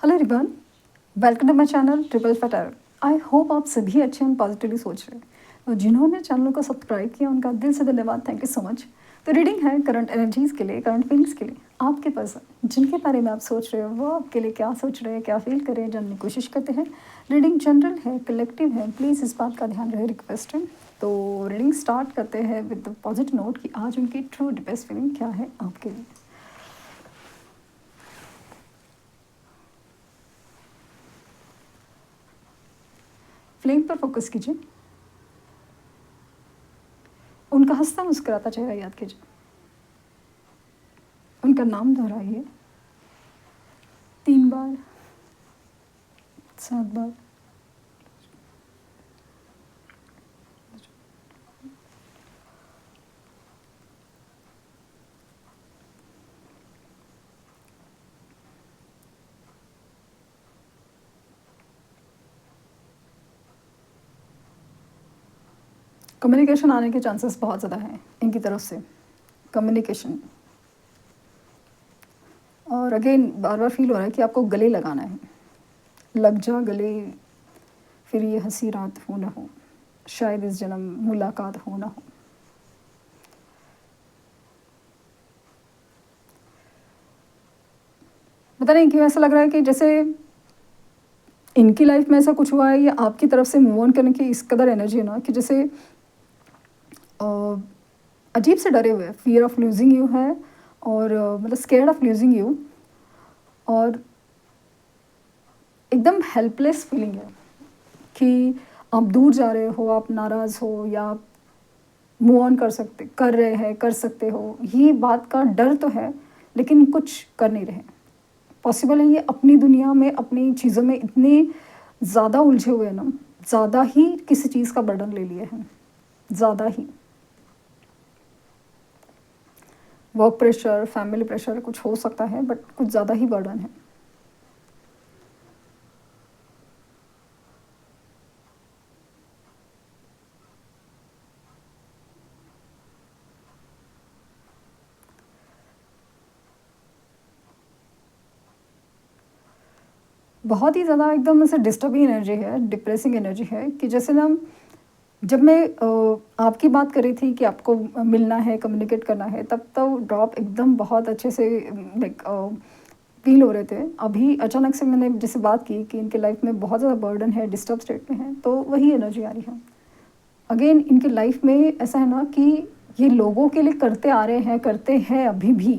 Hello everyone, welcome to my channel triple फटर। I hope आप सभी अच्छे एंड पॉजिटिवली सोच रहे हैं। और जिन्होंने चैनल को सब्सक्राइब किया उनका दिल से धन्यवाद, थैंक यू सो मच। तो रीडिंग है करंट एनर्जीज के लिए, करंट फीलिंग्स के लिए। आपके पर्सन जिनके बारे में आप सोच रहे हो वो आपके लिए क्या सोच रहे हैं, क्या फील कर रहे हैं, जानने की कोशिश करते हैं। रीडिंग जनरल है, कलेक्टिव है, प्लीज़ इस बात का ध्यान रहे, रिक्वेस्ट है। तो रीडिंग स्टार्ट करते हैं विद पॉजिटिव नोट कि आज उनकी ट्रू डिपेस्ट फीलिंग क्या है आपके लिए। फ्लेम पर फोकस कीजिए, उनका हंसता मुस्कुराता चेहरा याद कीजिए, उनका नाम दोहराइए 3 बार, 7 बार। कम्युनिकेशन आने के चांसेस बहुत ज़्यादा हैं इनकी तरफ से, कम्युनिकेशन। और अगेन बार बार फील हो रहा है कि आपको गले लगाना है, लग जा गले, फिर ये हंसी रात हो ना हो, शायद इस जन्म मुलाकात हो ना हो। पता नहीं क्यों ऐसा लग रहा है कि जैसे इनकी लाइफ में ऐसा कुछ हुआ है या आपकी तरफ से मूव ऑन करने की इस कदर एनर्जी है ना कि जैसे अजीब से डरे हुए, फियर ऑफ लूजिंग यू है, और मतलब स्केर्ड ऑफ लूजिंग यू, और एकदम हेल्पलेस फीलिंग है कि आप दूर जा रहे हो, आप नाराज़ हो, या आप मूव ऑन कर रहे हैं, कर सकते हो, ये बात का डर तो है लेकिन कुछ कर नहीं रहे। पॉसिबल है ये अपनी दुनिया में, अपनी चीज़ों में इतने ज़्यादा उलझे हुए हैं ना, ज़्यादा ही किसी चीज़ का बर्डन ले लिए हैं, ज़्यादा ही वर्क प्रेशर, फैमिली प्रेशर कुछ हो सकता है, बट कुछ ज़्यादा ही बर्डन है। बहुत ही ज़्यादा एकदम ऐसे डिस्टर्बिंग एनर्जी है, डिप्रेसिंग एनर्जी है कि जैसे ना जब मैं आपकी बात कर रही थी कि आपको मिलना है, कम्युनिकेट करना है, तब तो ड्रॉप एकदम बहुत अच्छे से लाइक फील हो रहे थे। अभी अचानक से मैंने जैसे बात की कि इनके लाइफ में बहुत ज़्यादा बर्डन है, डिस्टर्ब स्टेट में है, तो वही एनर्जी आ रही है। अगेन इनके लाइफ में ऐसा है ना कि ये लोगों के लिए करते आ रहे हैं, करते हैं अभी भी।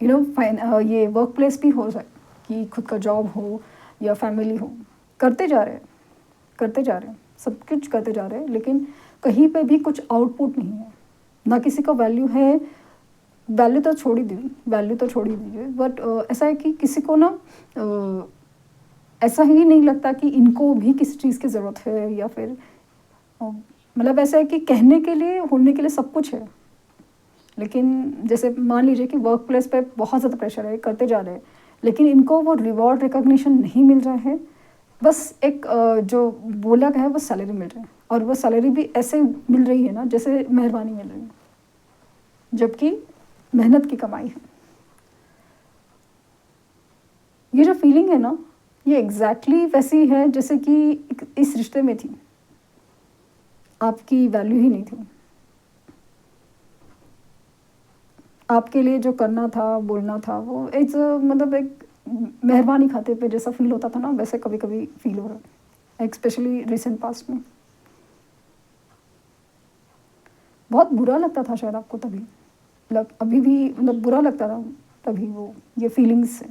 फाइन, ये वर्क प्लेस भी हो जाए कि खुद का जॉब हो या फैमिली हो, करते जा रहे हैं, करते जा रहे हैं, सब कुछ करते जा रहे हैं, लेकिन कहीं पे भी कुछ आउटपुट नहीं है, ना किसी का वैल्यू है। वैल्यू तो छोड़ ही दी, वैल्यू तो छोड़ ही दीजिए, बट ऐसा है कि किसी को ना ऐसा ही नहीं लगता कि इनको भी किसी चीज़ की ज़रूरत है, या फिर मतलब ऐसा है कि कहने के लिए, होने के लिए सब कुछ है, लेकिन जैसे मान लीजिए कि वर्क प्लेस पे बहुत ज़्यादा प्रेशर है, करते जा रहे हैं, लेकिन इनको वो रिवॉर्ड रिकॉग्निशन नहीं मिल रहा है। बस एक जो बोला गया है वो सैलरी मिल रही है, और वो सैलरी भी ऐसे मिल रही है ना जैसे मेहरबानी मिल रही है, जबकि मेहनत की कमाई है। ये जो फीलिंग है ना, ये एग्जैक्टली वैसी है जैसे कि इस रिश्ते में थी, आपकी वैल्यू ही नहीं थी। आपके लिए जो करना था, बोलना था, वो एक मतलब एक मेहरबानी खाते पे जैसा फील होता था ना, वैसे कभी कभी फील हो रहा है, स्पेशली रिसेंट पास्ट में। बहुत बुरा लगता था शायद आपको तभी, मतलब अभी भी मतलब बुरा लगता था तभी, वो ये फीलिंग्स से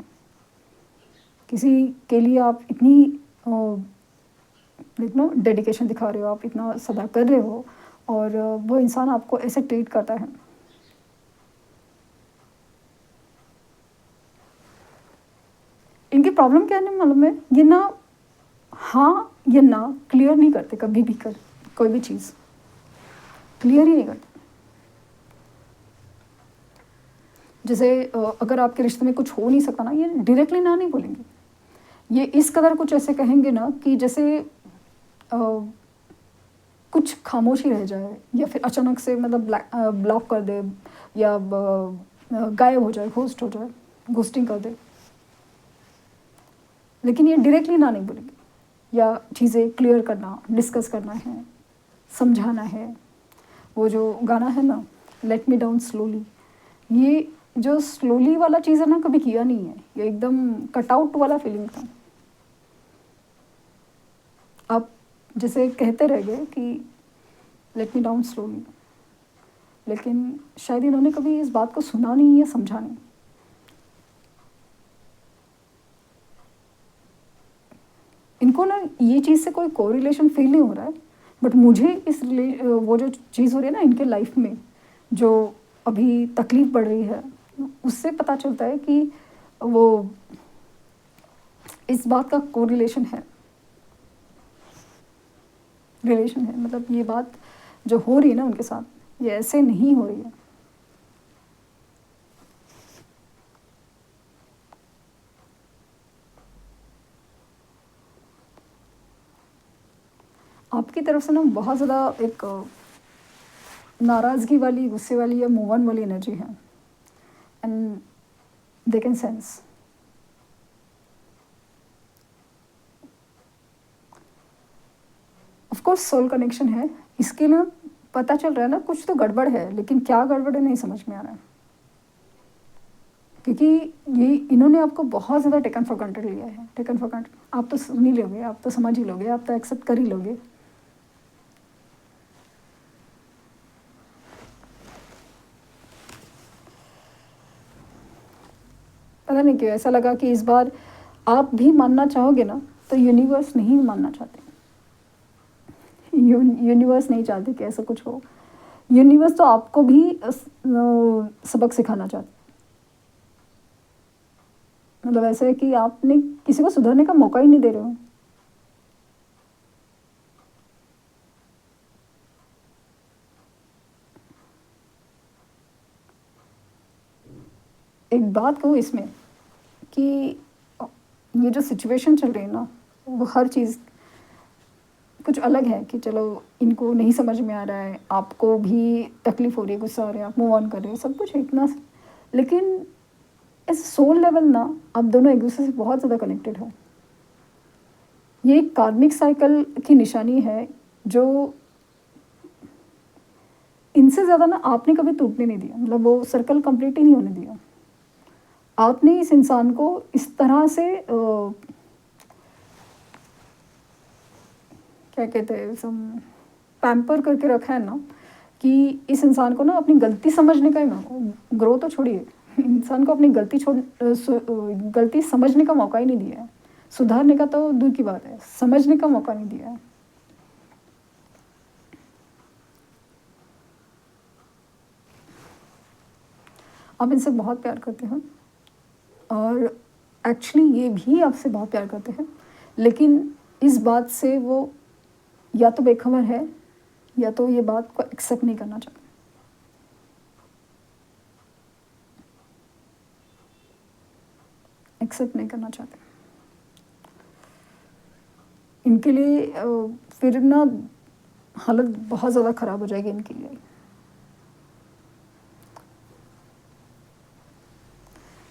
किसी के लिए आप इतनी डेडिकेशन दिखा रहे हो, आप इतना सदा कर रहे हो, और वो इंसान आपको ऐसे ट्रीट करता है। इनकी प्रॉब्लम क्या है ना, मालूम है, ये ना हाँ या ना क्लियर नहीं करते कभी भी, कर कोई भी चीज़ क्लियर ही नहीं करते। जैसे अगर आपके रिश्ते में कुछ हो नहीं सकता ना, ये डायरेक्टली ना नहीं बोलेंगे, ये इस कदर कुछ ऐसे कहेंगे ना कि जैसे कुछ खामोशी रह जाए, या फिर अचानक से मतलब ब्लॉक कर दे, या गायब हो जाए, घोस्ट हो जाए, घोस्टिंग कर दे। लेकिन ये डायरेक्टली ना नहीं बोलेंगे, या चीज़ें क्लियर करना, डिस्कस करना है, समझाना है। वो जो गाना है ना, लेट मी डाउन स्लोली, ये जो स्लोली वाला चीज़ है ना, कभी किया नहीं है। ये एकदम कट आउट वाला फीलिंग था। आप जैसे कहते रह गए कि लेट मी डाउन स्लोली, लेकिन शायद इन्होंने कभी इस बात को सुना नहीं या समझा नहीं। इनको ना ये चीज़ से कोई कोरिलेशन फील नहीं हो रहा है, बट मुझे वो जो चीज़ हो रही है ना इनके लाइफ में, जो अभी तकलीफ़ बढ़ रही है, उससे पता चलता है कि वो इस बात का कोरिलेशन है, रिलेशन है। मतलब ये बात जो हो रही है ना उनके साथ, ये ऐसे नहीं हो रही है। आपकी तरफ से ना बहुत ज़्यादा एक नाराज़गी वाली, गुस्से वाली या मूव ऑन वाली एनर्जी है, and they can sense. Of course soul connection है, इसके ना पता चल रहा है ना कुछ तो गड़बड़ है, लेकिन क्या गड़बड़ है नहीं समझ में आ रहा है। क्योंकि ये इन्होंने आपको बहुत ज़्यादा टेकन फॉर ग्रांटेड लिया है, टेकन फॉर ग्रांटेड। आप तो सुन ही लोगे, आप तो समझ ही लोगे, आप तो एक्सेप्ट कर ही लोगे। पता नहीं क्यों ऐसा लगा कि इस बार आप भी मानना चाहोगे ना, तो यूनिवर्स नहीं मानना चाहते। यूनिवर्स नहीं चाहते कि ऐसा कुछ हो। यूनिवर्स तो आपको भी सबक सिखाना चाहता है। मतलब ऐसा है कि आपने किसी को सुधरने का मौका ही नहीं दे रहे हो। एक बात कहूँ इसमें कि ये जो सिचुएशन चल रही है ना, वो हर चीज़ कुछ अलग है कि चलो इनको नहीं समझ में आ रहा है, आपको भी तकलीफ़ हो रही है, गुस्सा हो रहा है, आप मूव ऑन कर रहे हो, सब कुछ है इतना। लेकिन एज सोल लेवल ना आप दोनों एक दूसरे से बहुत ज़्यादा कनेक्टेड हो। ये एक कार्मिक साइकिल की निशानी है, जो इनसे ज़्यादा ना आपने कभी टूटने नहीं दिया। मतलब वो सर्कल कंप्लीट ही नहीं होने दिया। आपने इस इंसान को इस तरह से क्या कहते हैं, सम पैम्पर करके रखा है ना, कि इस इंसान को ना अपनी गलती समझने का ही, ग्रो तो छोड़िए, इंसान को अपनी गलती समझने का मौका ही नहीं दिया है। सुधारने का तो दूर की बात है, समझने का मौका नहीं दिया है। आप इनसे बहुत प्यार करते हैं, और एक्चुअली ये भी आपसे बहुत प्यार करते हैं, लेकिन इस बात से वो या तो बेखबर है, या तो ये बात को एक्सेप्ट नहीं करना चाहते। एक्सेप्ट नहीं करना चाहते। इनके लिए फिर ना हालत बहुत ज़्यादा ख़राब हो जाएगी इनके लिए।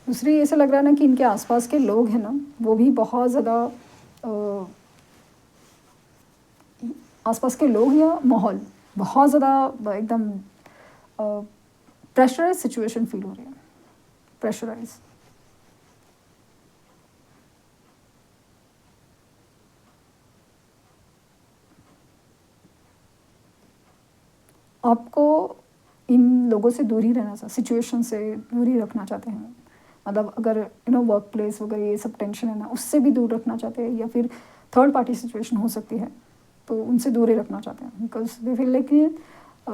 दूसरी ऐसा लग रहा है ना कि इनके आसपास के लोग हैं ना, वो भी बहुत ज़्यादा आसपास के लोग या माहौल बहुत ज़्यादा एकदम प्रेशराइज सिचुएशन फील हो रही है, प्रेशराइज। आपको इन लोगों से दूर ही रहना चाहिए, सिचुएशन से दूर ही रखना चाहते हैं। मतलब अगर वर्क प्लेस वगैरह ये सब टेंशन है ना, उससे भी दूर रखना चाहते हैं, या फिर थर्ड पार्टी सिचुएशन हो सकती है, तो उनसे दूर ही रखना चाहते हैं। बिकॉज दे फील लाइक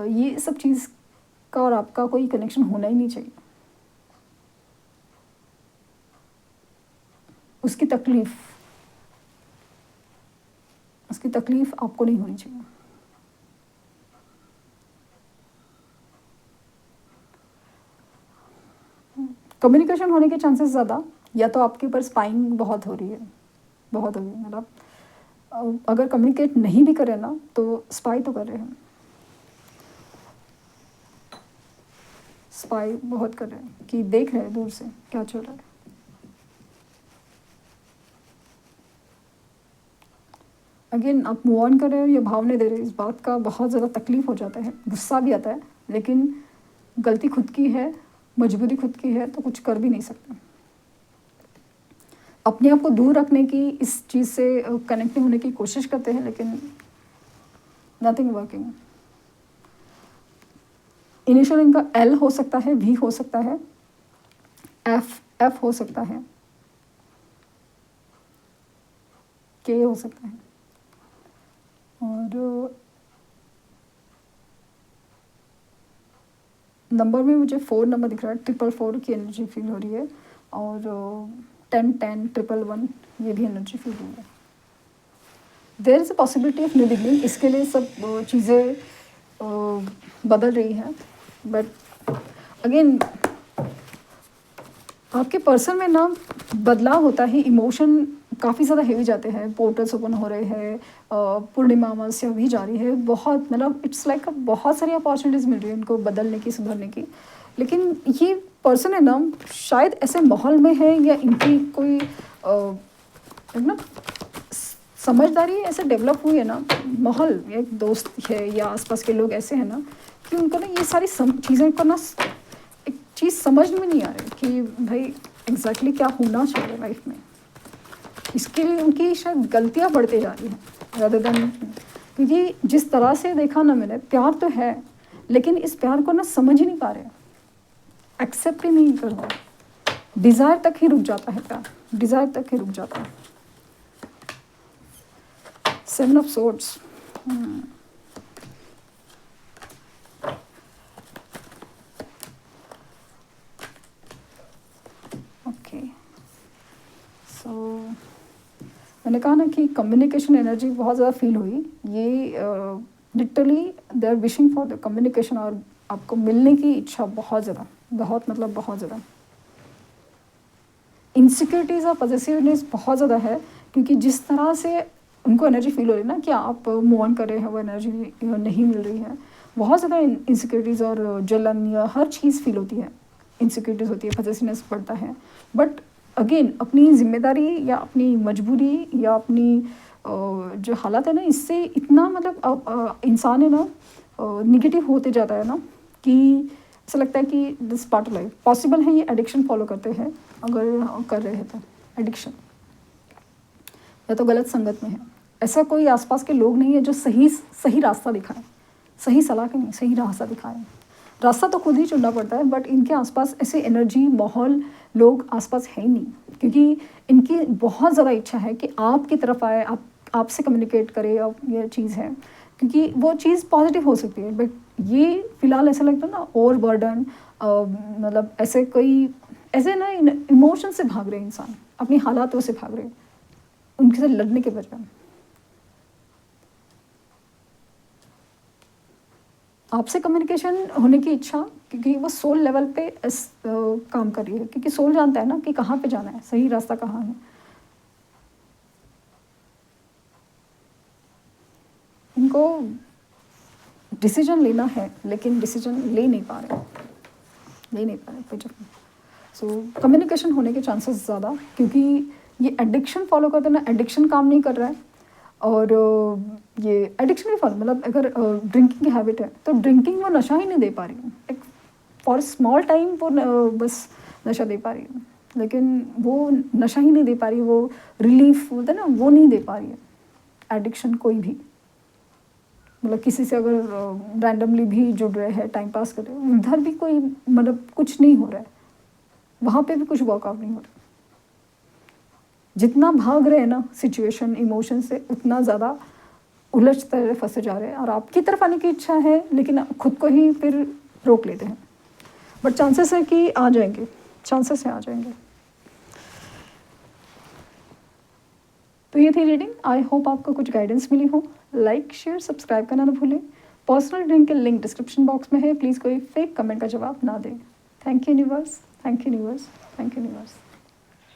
ये सब चीज़ का और आपका कोई कनेक्शन होना ही नहीं चाहिए। उसकी तकलीफ़ आपको नहीं होनी चाहिए। कम्युनिकेशन होने के चांसेस ज़्यादा, या तो आपके ऊपर स्पाइंग बहुत हो रही है, बहुत हो रही है। मतलब अगर कम्युनिकेट नहीं भी करें ना, तो स्पाई तो कर रहे हैं, स्पाई बहुत कर रहे हैं कि देख रहे हैं दूर से क्या चल रहा है। अगेन आप मूव ऑन कर रहे हो, ये भाव नहीं दे रहे, इस बात का बहुत ज़्यादा तकलीफ़ हो जाता है, गुस्सा भी आता है, लेकिन गलती खुद की है, मजबूरी खुद की है, तो कुछ कर भी नहीं सकते। अपने आप को दूर रखने की, इस चीज़ से कनेक्ट होने की कोशिश करते हैं, लेकिन नथिंग वर्किंग। इनिशियल इनका एल हो सकता है, वी हो सकता है, एफ हो सकता है, के हो सकता है, और नंबर में मुझे 4 नंबर दिख रहा है, 444 की एनर्जी फील हो रही है, और 10 10 111 ये भी एनर्जी फील हो रही है। There is a possibility of new beginning, इसके लिए सब चीज़ें बदल रही हैं, बट अगेन आपके पर्सन में ना बदलाव होता है, इमोशन काफ़ी ज़्यादा हेवी जाते हैं, पोर्टल्स ओपन हो रहे हैं, पूर्णिमा अमावस्या भी जारी है, बहुत मतलब इट्स लाइक बहुत सारी अपॉर्चुनिटीज़ मिल रही है उनको बदलने की, सुधरने की। लेकिन ये पर्सन है ना, शायद ऐसे माहौल में है, या इनकी कोई ना समझदारी ऐसे डेवलप हुई है ना, माहौल, एक दोस्त है या आसपास के लोग ऐसे हैं ना, कि उनको ना ये सारी चीज़ें को ना एक चीज़ समझ में नहीं आ रही कि भाई एग्जैक्टली क्या होना चाहिए लाइफ में। इसके लिए उनकी शायद गलतियाँ बढ़ते जा रही हैं रादर देन, क्योंकि जिस तरह से देखा ना मैंने, प्यार तो है, लेकिन इस प्यार को ना समझ ही नहीं पा रहे, एक्सेप्ट ही नहीं कर रहे, डिज़ायर तक ही रुक जाता है प्यार, डिज़ायर तक ही रुक जाता है। 7 ऑफ सोर्ड्स, ओके, सो मैंने कहा ना कि कम्युनिकेशन एनर्जी बहुत ज़्यादा फील हुई, ये literally they are wishing for the communication, और आपको मिलने की इच्छा बहुत ज़्यादा, बहुत मतलब बहुत ज़्यादा। इनसिक्योरिटीज़ और पॉजिटिवनेस बहुत ज़्यादा है, क्योंकि जिस तरह से उनको एनर्जी फील हो रही है ना कि आप मूव ऑन कर रहे हैं, वो एनर्जी नहीं मिल रही है, बहुत ज़्यादा इनसिक्योरिटीज़ और जलन या हर चीज़ फील होती है, इनसिक्योरिटीज़ होती है, पॉजिटिवनेस बढ़ता है। बट अगेन अपनी जिम्मेदारी या अपनी मजबूरी या अपनी जो हालत है ना, इससे इतना मतलब इंसान है ना निगेटिव होते जाता है ना, कि ऐसा लगता है कि this part of life possible है, ये एडिक्शन फॉलो करते हैं, अगर कर रहे हैं तो एडिक्शन, या तो गलत संगत में है। ऐसा कोई आसपास के लोग नहीं है जो सही रास्ता दिखाए, सही सलाह के नहीं, सही रास्ता दिखाए। रास्ता तो खुद ही चुनना पड़ता है, बट इनके आसपास ऐसे एनर्जी, माहौल, लोग आसपास है ही नहीं, क्योंकि इनकी बहुत ज़्यादा इच्छा है कि आपकी तरफ आए, आपसे कम्युनिकेट करे, अब ये चीज़ है, क्योंकि वो चीज़ पॉजिटिव हो सकती है, बट ये फ़िलहाल ऐसा लगता है ना ओवर बर्डन, मतलब ऐसे कोई ऐसे ना इमोशन से भाग रहे हैं इंसान, अपनी हालातों से भाग रहे हैं, उनके साथ लड़ने के बजाय। आपसे कम्युनिकेशन होने की इच्छा, क्योंकि वो सोल लेवल पे काम कर रही है, क्योंकि सोल जानता है ना कि कहाँ पे जाना है, सही रास्ता कहाँ है। इनको डिसीजन लेना है, लेकिन डिसीजन ले नहीं पा रहे सो कम्युनिकेशन होने के चांसेस ज़्यादा, क्योंकि ये एडिक्शन फॉलो करते ना, एडिक्शन काम नहीं कर रहा है, और ये एडिक्शन भी फॉलो, मतलब अगर ड्रिंकिंग की हैबिट है तो ड्रिंकिंग वो नशा ही नहीं दे पा रही है, एक फॉर स्मॉल टाइम वो बस नशा दे पा रही है, लेकिन वो नशा ही नहीं दे पा रही, वो रिलीफ बोलते हैं ना, वो नहीं दे पा रही है। एडिक्शन कोई भी, मतलब किसी से अगर रैंडमली भी जुड़ रहे हैं, टाइम पास कर रहे हैं, उधर भी कोई मतलब कुछ नहीं हो रहा है, वहाँ पे भी कुछ वर्कआउट नहीं हो रहा। जितना भाग रहे हैं ना सिचुएशन, इमोशन से, उतना ज़्यादा उलझते रहे, फंसे जा रहे हैं, और आपकी तरफ आने की इच्छा है, लेकिन खुद को ही फिर रोक लेते हैं। बट चांसेस है कि आ जाएंगे, चांसेस है आ जाएंगे। तो ये थी रीडिंग, आई होप आपको कुछ गाइडेंस मिली हो। लाइक, शेयर, सब्सक्राइब करना ना भूलें। पर्सनल रीडिंग के लिंक डिस्क्रिप्शन बॉक्स में है, प्लीज़ कोई फेक कमेंट का जवाब ना दें। Thank you universe, thank you universe, thank you universe.